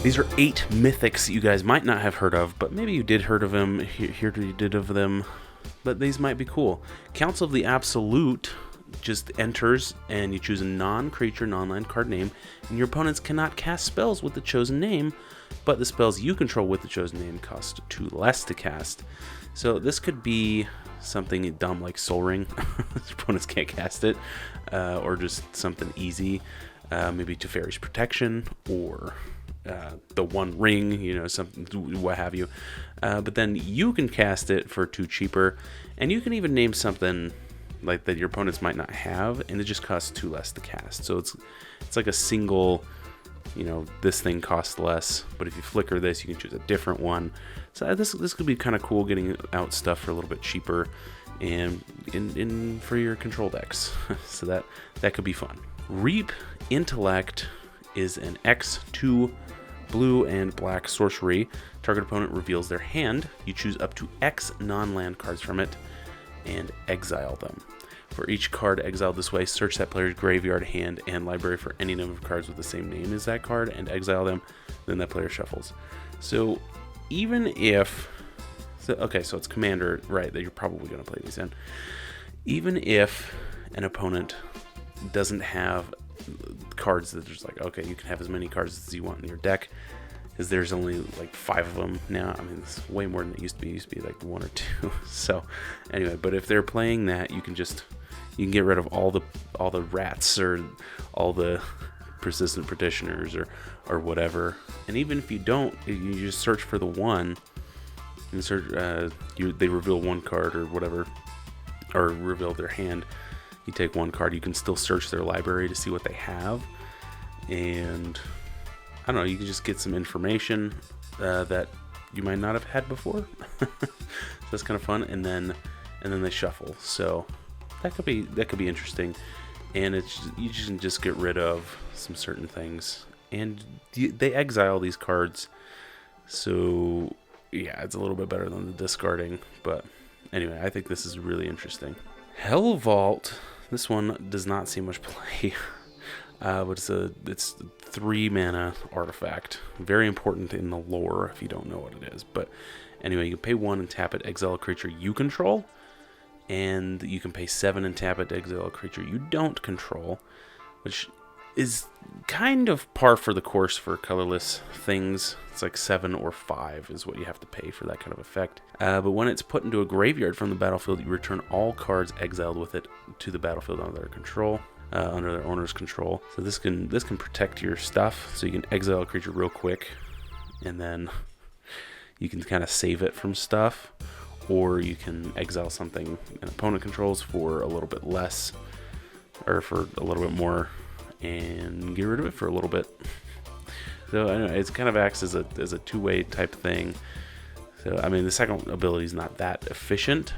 These are 8 mythics you guys might not have heard of, but maybe you did heard of them, here you did of them, but these might be cool. Council of the Absolute just enters, and you choose a non-creature, non-land card name, and your opponents cannot cast spells with the chosen name, but the spells you control with the chosen name cost 2 less to cast. So this could be something dumb like Soul Ring. Your opponents can't cast it, or just something easy, maybe Teferi's Protection, or the One Ring, you know, something, what have you. But then you can cast it for 2 cheaper, and you can even name something like that your opponents might not have, and it just costs 2 less to cast. So it's like a single, you know, this thing costs less, but if you flicker this, you can choose a different one. So this could be kind of cool, getting out stuff for a little bit cheaper, and in for your control decks. So that could be fun. Reap Intellect is an X2 blue and black sorcery. Target opponent reveals their hand. You choose up to X non-land cards from it and exile them. For each card exiled this way, search that player's graveyard, hand, and library for any number of cards with the same name as that card and exile them. Then that player shuffles. So even if... so it's Commander, right, that you're probably going to play these in. Even if an opponent doesn't have cards that there's like, okay, you can have as many cards as you want in your deck, because there's only like 5 of them now. I mean, it's way more than it used to be. It used to be like 1 or 2. So anyway, but if they're playing that, you can get rid of all the rats, or all the persistent petitioners, or whatever. And even if you don't, you just search for the one, and search, they reveal 1 card or whatever, or reveal their hand. You take 1 card, you can still search their library to see what they have, and I don't know, you can just get some information that you might not have had before. So that's kind of fun, and then they shuffle. So that could be interesting, and you can just get rid of some certain things, and they exile these cards. So yeah, it's a little bit better than the discarding, but anyway, I think this is really interesting. Hell Vault. This one does not see much play, but it's 3 mana artifact. Very important in the lore if you don't know what it is. But anyway, you can pay 1 and tap it, exile a creature you control, and you can pay 7 and tap it to exile a creature you don't control, which is kind of par for the course for colorless things. It's like 7 or 5 is what you have to pay for that kind of effect. But when it's put into a graveyard from the battlefield, you return all cards exiled with it to the battlefield under their control, under their owner's control. So this can protect your stuff. So you can exile a creature real quick, and then you can kind of save it from stuff, or you can exile something an opponent controls for a little bit less, or for a little bit more, and get rid of it for a little bit. So I don't know, it kind of acts as a 2-way type thing. So I mean, the second ability is not that efficient,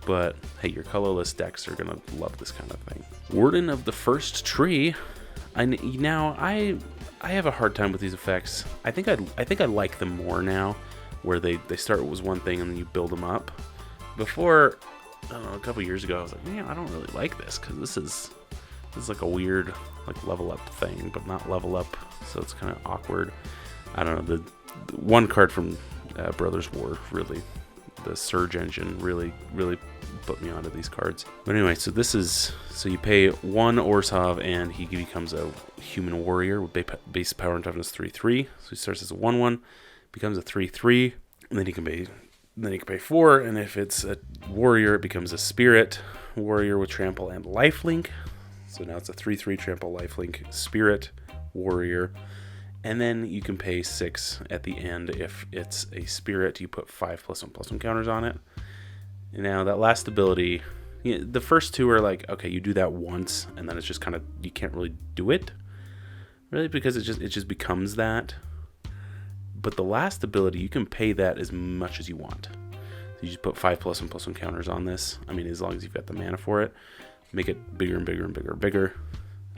but hey, your colorless decks are gonna love this kind of thing. Warden of the First Tree. I have a hard time with these effects. I think I like them more now, where they start with one thing and then you build them up. Before, I don't know, a couple years ago, I was like, man, I don't really like this, because this is like a weird like level up thing, but not level up, so it's kind of awkward. I don't know, the 1 card from Brothers War, really, the Surge Engine really put me onto these cards. But anyway, so you pay 1 Orzhov, and he becomes a human warrior with base power and toughness 3/3. So he starts as a 1/1, becomes a 3/3, and then he can pay 4, and if it's a warrior, it becomes a spirit warrior with trample and lifelink. So now it's a 3/3 trample lifelink spirit warrior. And then you can pay 6 at the end. If it's a spirit, you put 5+1/+1 counters on it. And now that last ability, the first 2 are like, okay, you do that once, and then it's just kind of, you can't really do it, really, because it just becomes that. But the last ability, you can pay that as much as you want. So you just put 5+1/+1 counters on this. I mean, as long as you've got the mana for it. Make it bigger and bigger and bigger and bigger.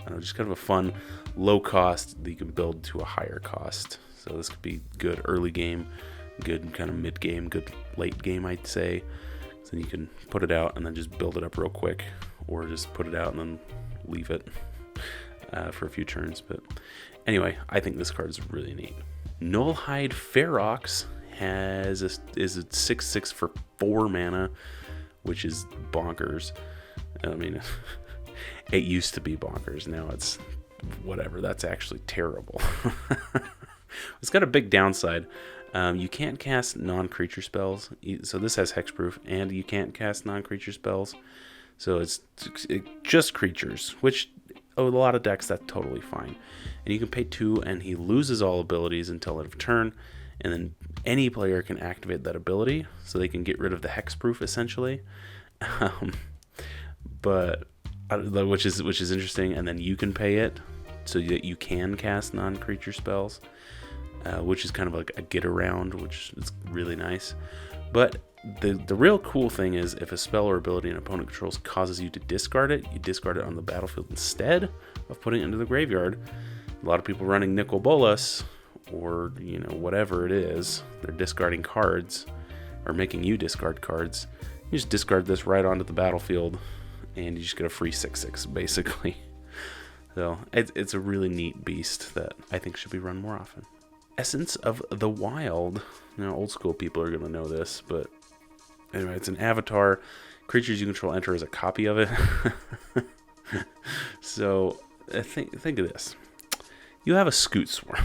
I don't know, just kind of a fun, low cost that you can build to a higher cost. So this could be good early game, good kind of mid game, good late game, I'd say. So you can put it out and then just build it up real quick, or just put it out and then leave it for a few turns. But anyway, I think this card is really neat. Nullhide Ferox is a 6/6 for 4 mana, which is bonkers. I mean, it used to be bonkers. Now it's whatever. That's actually terrible. It's got a big downside. You can't cast non-creature spells. So this has hexproof, and you can't cast non-creature spells. So it's just creatures, which a lot of decks, that's totally fine. And you can pay 2, and he loses all abilities until end of turn, and then any player can activate that ability, so they can get rid of the hexproof essentially. Which is interesting. And then you can pay it so that you can cast non-creature spells, which is kind of like a get around, which is really nice. But the real cool thing is, if a spell or ability an opponent controls causes you to discard it, you discard it on the battlefield instead of putting it into the graveyard. A lot of people running Nicol Bolas, or whatever it is, they're discarding cards or making you discard cards. You just discard this right onto the battlefield, and you just get a free 6/6 basically. So it's a really neat beast that I think should be run more often. Essence of the Wild. Now, old school people are going to know this, but anyway, it's an avatar. Creatures you control enter as a copy of it. So think of this. You have a Scoot Swarm.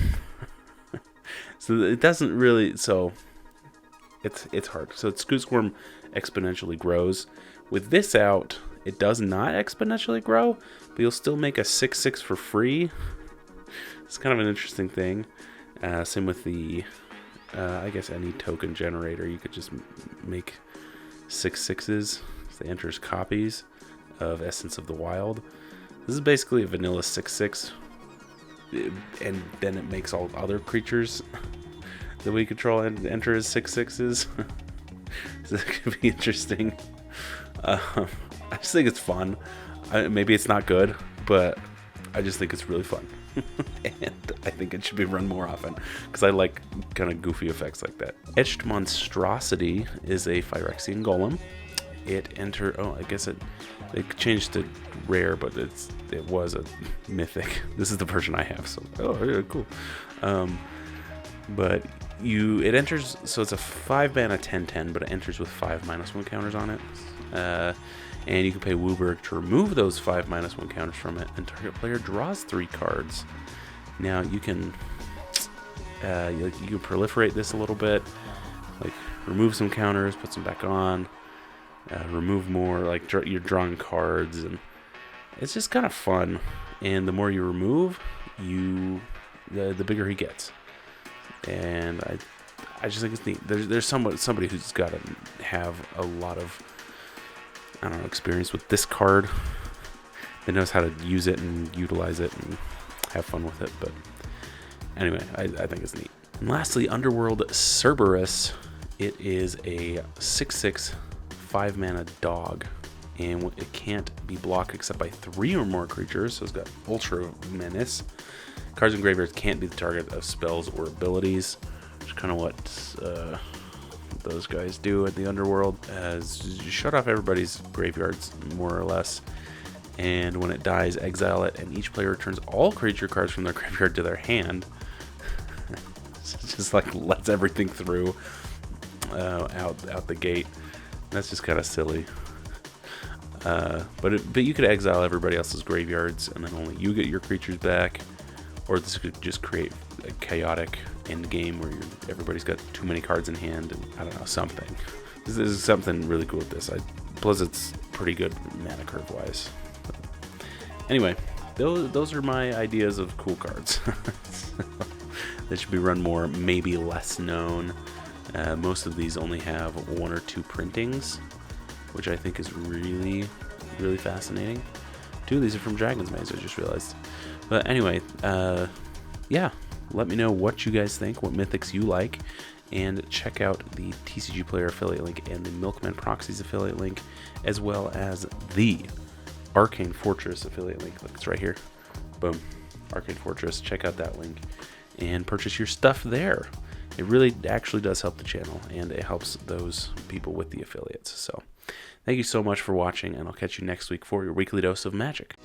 So it doesn't really, so it's hard. So Scoot Swarm exponentially grows. With this out, it does not exponentially grow, but you'll still make a 6/6 for free. It's kind of an interesting thing. Same with the, I guess any token generator, you could just make 6/6s. They enter as copies of Essence of the Wild. This is basically a vanilla 6/6, and then it makes all other creatures that we control and enter as 6/6s. So that could be interesting. I just think it's fun. Maybe it's not good, but I just think it's really fun. And I think it should be run more often, because I like kind of goofy effects like that. Etched Monstrosity is a Phyrexian Golem. I guess they changed to rare, but it was a mythic. This is the version I have, so yeah, cool. But it enters, so it's a 5 mana 10/10, but it enters with 5 -1 counters on it. And you can pay Wooburg to remove those 5 -1 counters from it, and target player draws 3 cards. Now you can proliferate this a little bit, like remove some counters, put some back on, remove more, like you're drawing cards, and it's just kind of fun. And the more you remove, the bigger he gets. And I just think it's neat. There's somebody who's got to have a lot of, I don't know, experience with this card, that knows how to use it and utilize it and have fun with it. But anyway, I think it's neat. And lastly, Underworld Cerberus. It is a 6/6 5 mana dog, and it can't be blocked except by 3 or more creatures, so it's got Ultra Menace. Cards in graveyards can't be the target of spells or abilities, which is kind of what those guys do at the Underworld. Shut off everybody's graveyards, more or less. And when it dies, exile it, and each player returns all creature cards from their graveyard to their hand. It's just like lets everything through out the gate. That's just kind of silly. But you could exile everybody else's graveyards, and then only you get your creatures back. Or this could just create a chaotic end game where everybody's got too many cards in hand, and I don't know, something. This is something really cool with this. Plus, it's pretty good mana curve wise. Anyway, those are my ideas of cool cards. They should be run more, maybe less known. Most of these only have 1 or 2 printings, which I think is really, really fascinating. 2 of these are from Dragon's Maze, I just realized. But anyway, yeah, let me know what you guys think, what Mythics you like, and check out the TCGplayer affiliate link and the Milkman Proxies affiliate link, as well as the Arcane Fortress affiliate link. Look, it's right here. Boom. Arcane Fortress. Check out that link and purchase your stuff there. It really actually does help the channel, and it helps those people with the affiliates. So thank you so much for watching, and I'll catch you next week for your weekly dose of magic.